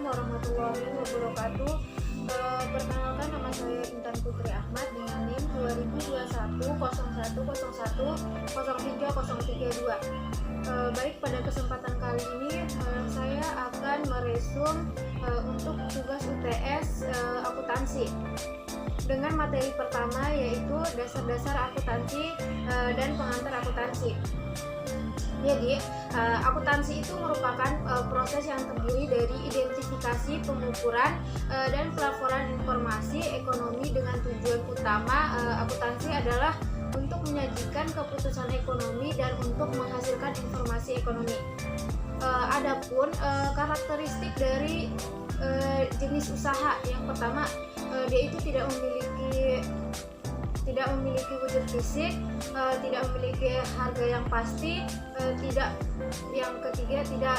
warahmatullahi wabarakatuh. Perkenalkan, nama saya Intan Putri Ahmad dengan NIM 2021 01 01 03 032. Baik, pada kesempatan kali ini saya akan meresum untuk tugas UTS akuntansi dengan materi pertama, yaitu dasar-dasar akuntansi dan pengantar akuntansi. Jadi, akuntansi itu merupakan proses yang terdiri dari identifikasi, pengukuran, dan pelaporan informasi ekonomi dengan tujuan utama akuntansi adalah untuk menyajikan keputusan ekonomi dan untuk menghasilkan informasi ekonomi. Adapun karakteristik dari jenis usaha, yang pertama, dia itu tidak memiliki wujud fisik, tidak memiliki harga yang pasti, yang ketiga tidak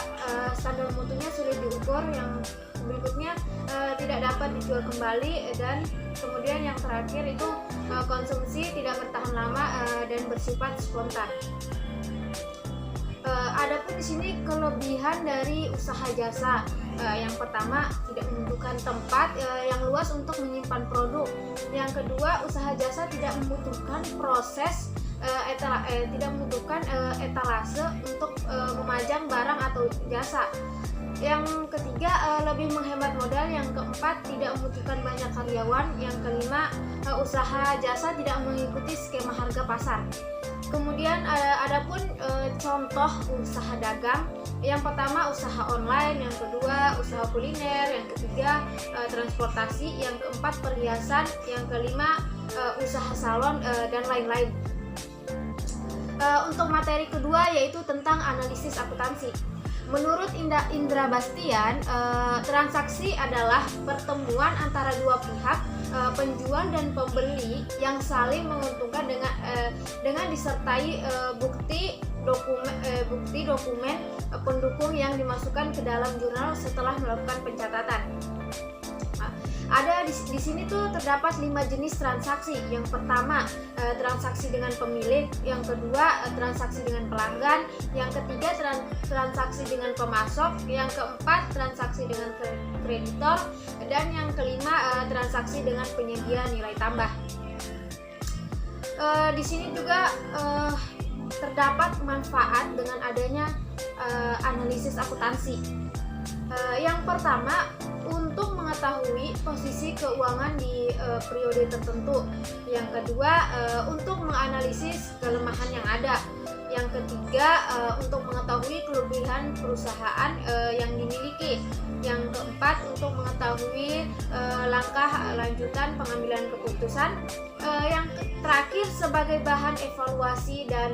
standar mutunya sulit diukur, yang berikutnya tidak dapat dijual kembali, dan kemudian yang terakhir itu konsumsi tidak bertahan lama dan bersifat spontan. Adapun di sini kelebihan dari usaha jasa, yang pertama, tidak membutuhkan tempat yang luas untuk menyimpan produk. Yang kedua, usaha jasa tidak membutuhkan proses tidak membutuhkan etalase untuk memajang barang atau jasa. Yang ketiga, lebih menghemat modal. Yang keempat, tidak membutuhkan banyak karyawan. Yang kelima, usaha jasa tidak mengikuti skema harga pasar. Kemudian adapun contoh usaha dagang, yang pertama usaha online, yang kedua usaha kuliner, yang ketiga transportasi, yang keempat perhiasan, yang kelima usaha salon, dan lain-lain. Untuk materi kedua, yaitu tentang analisis akuntansi. Menurut Indra Bastian, transaksi adalah pertemuan antara dua pihak, penjual dan pembeli, yang saling menguntungkan dengan disertai bukti dokumen pendukung yang dimasukkan ke dalam jurnal setelah melakukan pencatatan. Ada di sini tuh terdapat 5 jenis transaksi. Yang pertama, transaksi dengan pemilik, yang kedua transaksi dengan pelanggan, yang ketiga transaksi dengan pemasok, yang keempat transaksi dengan kreditor, dan yang kelima transaksi dengan penyedia nilai tambah. Di sini juga terdapat manfaat dengan adanya analisis akuntansi. Yang pertama, untuk mengetahui posisi keuangan di periode tertentu. Yang kedua, untuk menganalisis kelemahan yang ada. Yang ketiga, untuk mengetahui kelebihan perusahaan yang dimiliki. Yang keempat, untuk mengetahui langkah lanjutan pengambilan keputusan. Yang terakhir, sebagai bahan evaluasi dan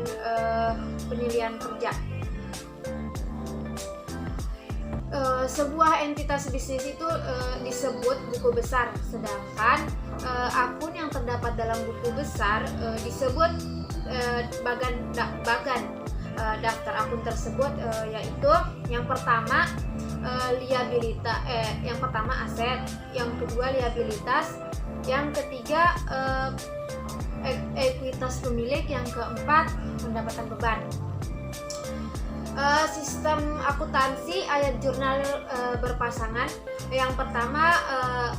penilaian kerja. Sebuah entitas bisnis itu disebut buku besar, sedangkan akun yang terdapat dalam buku besar disebut bagan daftar akun tersebut, yaitu yang pertama yang pertama aset, yang kedua liabilitas, yang ketiga ekuitas pemilik, yang keempat pendapatan beban. Sistem akuntansi ayat jurnal berpasangan. Yang pertama,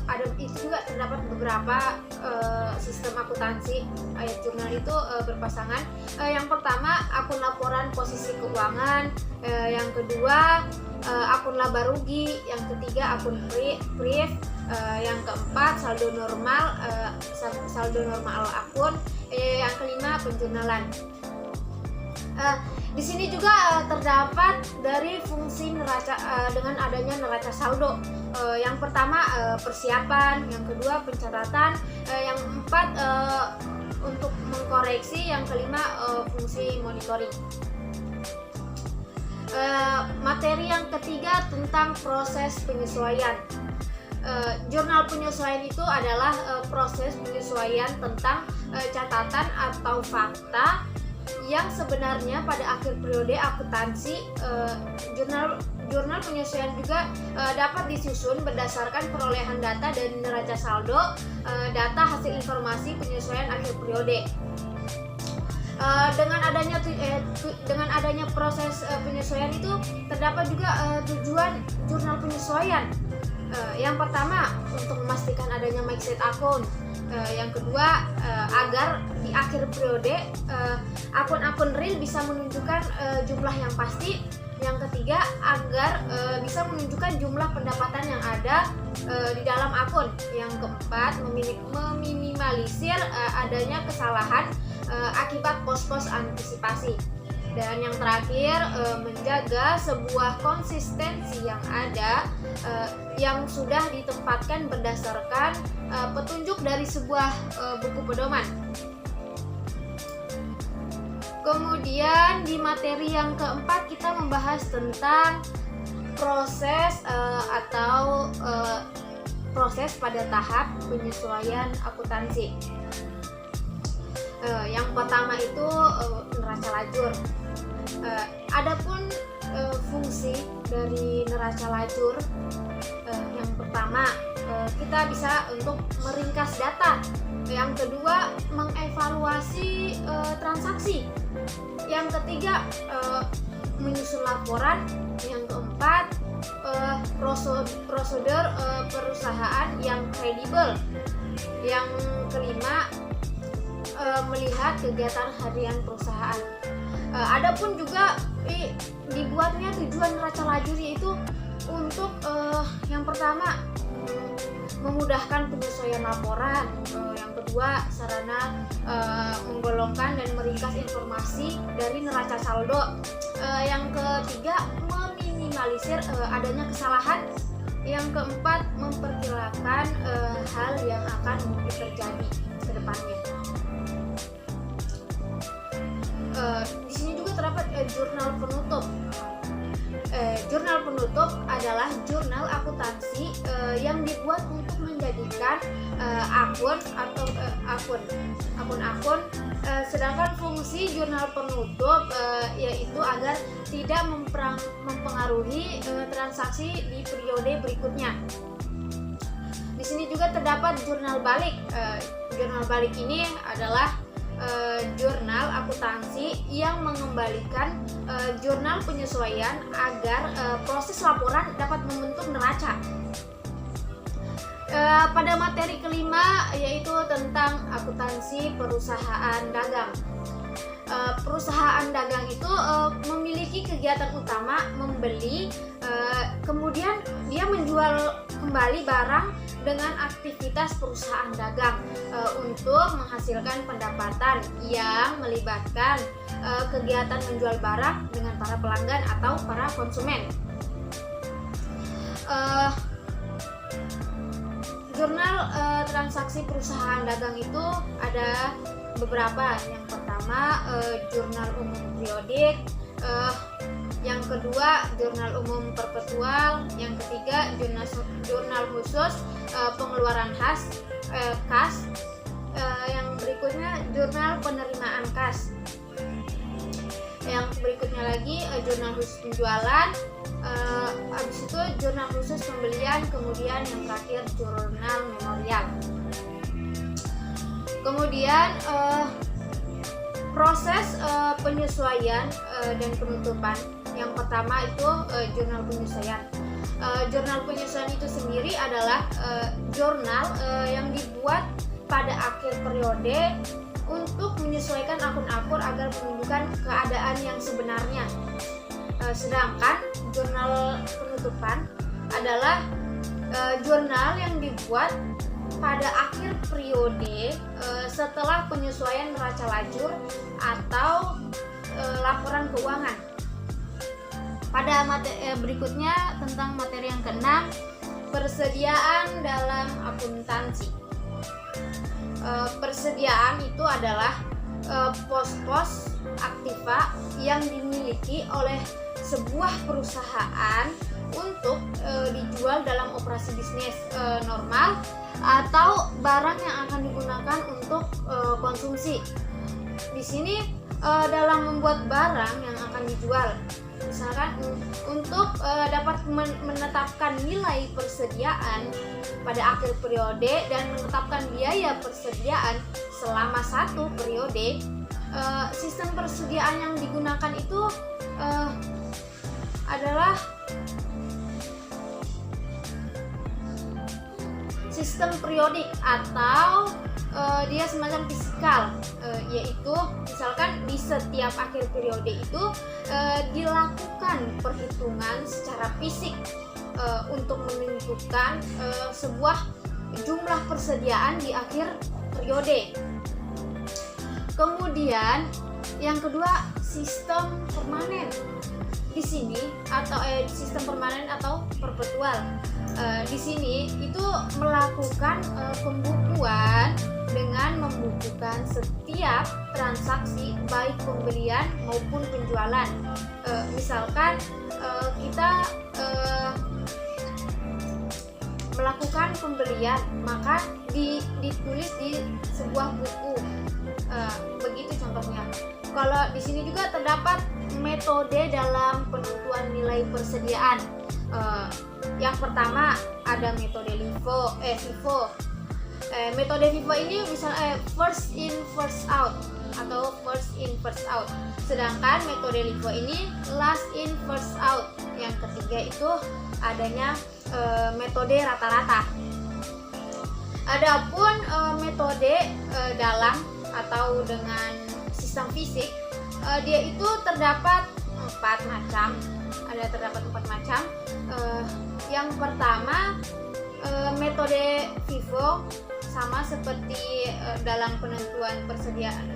ada itu juga terdapat beberapa sistem akuntansi ayat jurnal itu berpasangan. Yang pertama, akun laporan posisi keuangan. Yang kedua, akun laba rugi. Yang ketiga, akun brief. Yang keempat, saldo normal akun. Yang kelima, penjurnalan. Di sini juga terdapat dari fungsi dengan adanya neraca saldo. Yang pertama, persiapan, yang kedua pencatatan, yang keempat untuk mengkoreksi, yang kelima fungsi monitoring. Materi yang ketiga tentang proses penyesuaian. Jurnal penyesuaian itu adalah proses penyesuaian tentang catatan atau fakta yang sebenarnya pada akhir periode akuntansi. Jurnal penyesuaian juga dapat disusun berdasarkan perolehan data dari neraca saldo, data hasil informasi penyesuaian akhir periode. Dengan adanya proses penyesuaian itu terdapat juga tujuan jurnal penyesuaian. Yang pertama, untuk memastikan adanya mindset akun. Yang kedua, agar di akhir periode akun-akun real bisa menunjukkan jumlah yang pasti. Yang ketiga, agar bisa menunjukkan jumlah pendapatan yang ada di dalam akun. Yang keempat, meminimalisir adanya kesalahan akibat pos-pos antisipasi. Dan yang terakhir, menjaga sebuah konsistensi yang ada yang sudah ditempatkan berdasarkan petunjuk dari sebuah buku pedoman. Kemudian di materi yang keempat kita membahas tentang proses proses pada tahap penyesuaian akuntansi. Yang pertama itu neraca lajur. Adapun fungsi dari neraca lajur, yang pertama kita bisa untuk meringkas data. Yang kedua, mengevaluasi transaksi. Yang ketiga, menyusun laporan. Yang keempat, prosedur perusahaan yang kredibel. Yang kelima, melihat kegiatan harian perusahaan. Adapun juga dibuatnya tujuan neraca lajur yaitu untuk yang pertama memudahkan penyesuaian laporan, yang kedua sarana menggolongkan dan meringkas informasi dari neraca saldo, yang ketiga meminimalisir adanya kesalahan, yang keempat memperkirakan hal yang akan mungkin terjadi ke depannya. Di sini juga terdapat jurnal penutup. Jurnal penutup adalah jurnal akuntansi yang dibuat untuk menjadikan akun-akun. Sedangkan fungsi jurnal penutup yaitu agar tidak mempengaruhi transaksi di periode berikutnya. Di sini juga terdapat jurnal balik. Jurnal balik ini adalah jurnal akuntansi yang mengembalikan jurnal penyesuaian agar proses laporan dapat membentuk neraca. Pada materi kelima yaitu tentang akuntansi perusahaan dagang. Perusahaan dagang itu memiliki kegiatan utama membeli, kemudian dia menjual kembali barang dengan aktivitas perusahaan dagang untuk menghasilkan pendapatan yang melibatkan kegiatan menjual barang dengan para pelanggan atau para konsumen. Jurnal transaksi perusahaan dagang itu ada beberapa. Yang pertama jurnal umum periodik, yang kedua jurnal umum perpetual, yang ketiga jurnal khusus pengeluaran kas, yang berikutnya jurnal penerimaan kas, yang berikutnya lagi jurnal khusus penjualan, habis itu jurnal khusus pembelian, kemudian yang terakhir jurnal memorial. Kemudian proses penyesuaian dan penutupan. Yang pertama itu jurnal penyesuaian. Jurnal penyesuaian itu sendiri adalah jurnal yang dibuat pada akhir periode untuk menyesuaikan akun-akun agar menunjukkan keadaan yang sebenarnya. Sedangkan jurnal penutupan adalah jurnal yang dibuat pada akhir periode setelah penyesuaian neraca lajur atau laporan keuangan. Pada materi berikutnya tentang materi yang keenam, persediaan dalam akuntansi. Persediaan itu adalah pos-pos aktiva yang dimiliki oleh sebuah perusahaan untuk dijual dalam operasi bisnis normal atau barang yang akan digunakan untuk konsumsi. Di sini dalam membuat barang yang akan dijual, misalkan untuk dapat menetapkan nilai persediaan pada akhir periode dan menetapkan biaya persediaan selama satu periode, sistem persediaan yang digunakan itu adalah sistem periodik atau dia semacam fisikal, yaitu misalkan di setiap akhir periode itu dilakukan perhitungan secara fisik untuk menentukan sebuah jumlah persediaan di akhir periode. Kemudian yang kedua, sistem permanen. Di sini atau sistem permanen atau perpetual. Di sini itu melakukan pembukuan dengan membukukan setiap transaksi baik pembelian maupun penjualan. Misalkan kita melakukan pembelian, maka ditulis di sebuah buku. Begitu contohnya. Kalau di sini juga terdapat metode dalam penentuan nilai persediaan. Yang pertama ada metode FIFO. Metode FIFO ini bisa first in first out atau first in first out. Sedangkan metode LIFO ini last in first out. Yang ketiga itu adanya metode rata-rata. Adapun metode dalam atau dengan sistem fisik, dia itu terdapat 4 macam. Terdapat 4 macam. Yang pertama metode FIFO, sama seperti dalam penentuan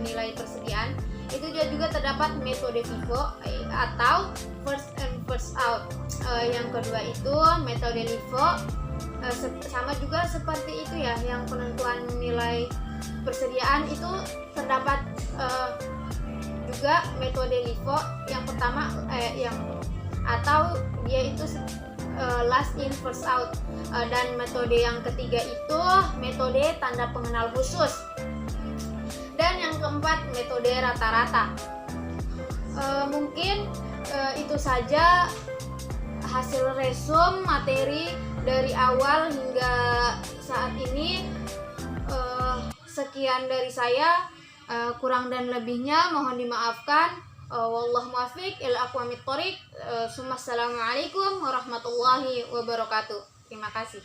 nilai persediaan, itu juga terdapat metode FIFO atau first in first out. Yang kedua itu metode LIFO, sama juga seperti itu ya, yang penentuan nilai persediaan itu terdapat juga metode LIFO yang pertama atau dia itu last in first out, dan metode yang ketiga itu metode tanda pengenal khusus, dan yang keempat metode rata-rata. Mungkin itu saja hasil resum materi dari awal hingga saat ini. Sekian dari saya, kurang dan lebihnya mohon dimaafkan. Wallahu muwaffiq ila aqwamit thoriq. Assalamualaikum warahmatullahi wabarakatuh. Terima kasih.